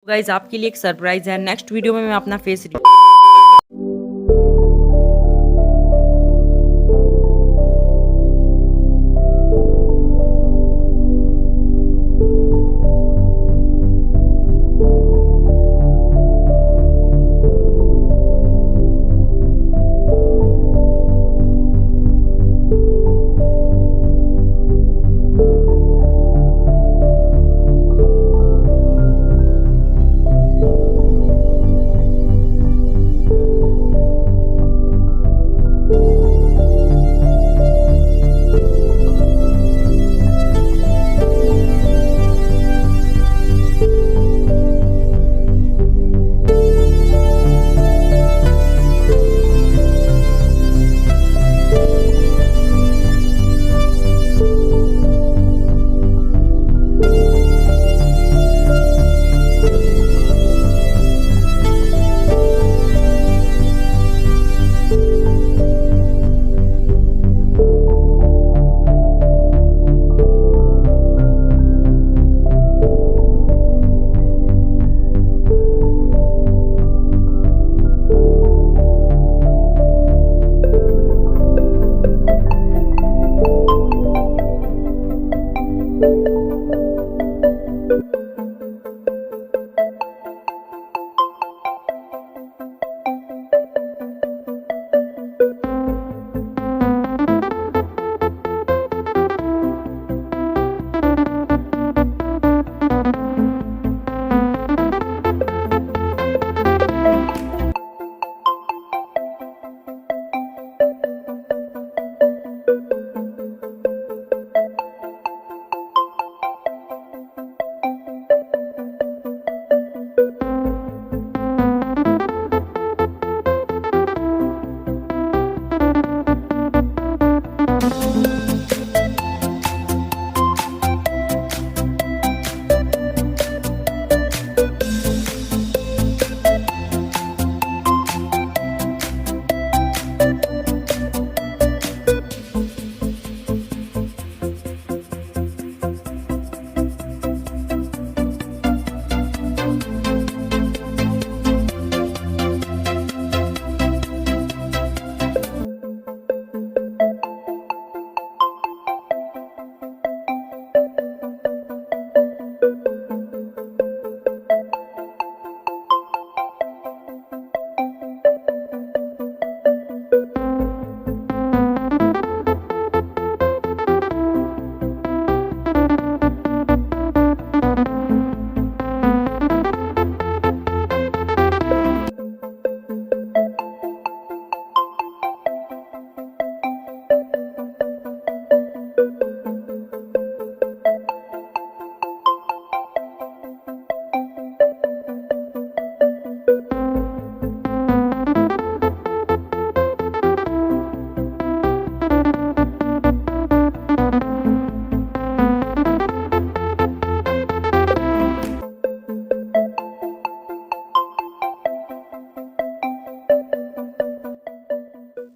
Guys आपके लिए एक सरप्राइज है, नेक्स्ट वीडियो में मैं अपना face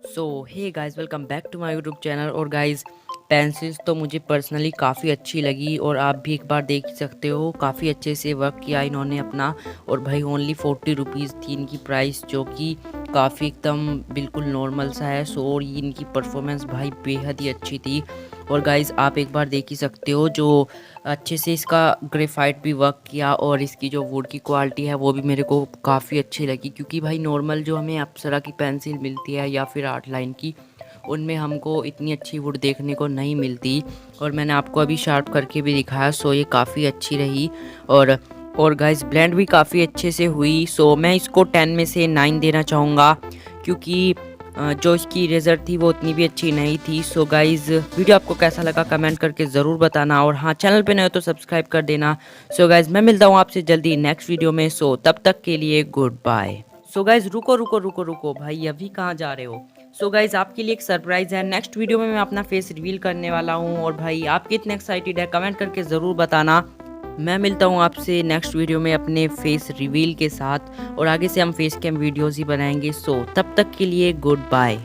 so hey guys, welcome back to my YouTube channel. और गाइस पेंसिल्स तो मुझे पर्सनली काफ़ी अच्छी लगी और आप भी एक बार देख सकते हो, काफ़ी अच्छे से वर्क किया इन्होंने अपना। और भाई ओनली 40 रुपीज़ थी इनकी प्राइस, जो कि काफ़ी एकदम बिल्कुल नॉर्मल सा है। सो और ये इनकी परफॉर्मेंस भाई बेहद ही अच्छी थी। और गाइस आप एक बार देख ही सकते हो, जो अच्छे से इसका ग्रेफाइट भी वर्क किया और इसकी जो वुड की क्वालिटी है वो भी मेरे को काफ़ी अच्छी लगी। क्योंकि भाई नॉर्मल जो हमें अप्सरा की पेंसिल मिलती है या फिर आर्ट लाइन की, उनमें हमको इतनी अच्छी वुड देखने को नहीं मिलती। और मैंने आपको अभी शार्प करके भी दिखाया, सो ये काफ़ी अच्छी रही। और गाइस ब्लेंड भी काफ़ी अच्छे से हुई। सो मैं इसको 10 में से 9 देना चाहूँगा, क्योंकि जो इसकी इरेजर थी वो उतनी भी अच्छी नहीं थी। सो गाइज़ वीडियो आपको कैसा लगा कमेंट करके ज़रूर बताना, और हाँ चैनल पे नए हो तो सब्सक्राइब कर देना। सो गाइज़ मैं मिलता हूँ आपसे जल्दी नेक्स्ट वीडियो में। सो तब तक के लिए गुड बाय। सो गाइज़ रुको रुको रुको रुको भाई, अभी कहाँ जा रहे हो? सो गाइज़ आपके लिए एक सरप्राइज़ है, नेक्स्ट वीडियो में मैं अपना फेस रिवील करने वाला हूँ। और भाई आप कितने एक्साइटेड है कमेंट करके ज़रूर बताना। मैं मिलता हूँ आपसे नेक्स्ट वीडियो में अपने फेस रिवील के साथ, और आगे से हम फेस कैम वीडियोज़ ही बनाएंगे। सो तब तक के लिए गुड बाय।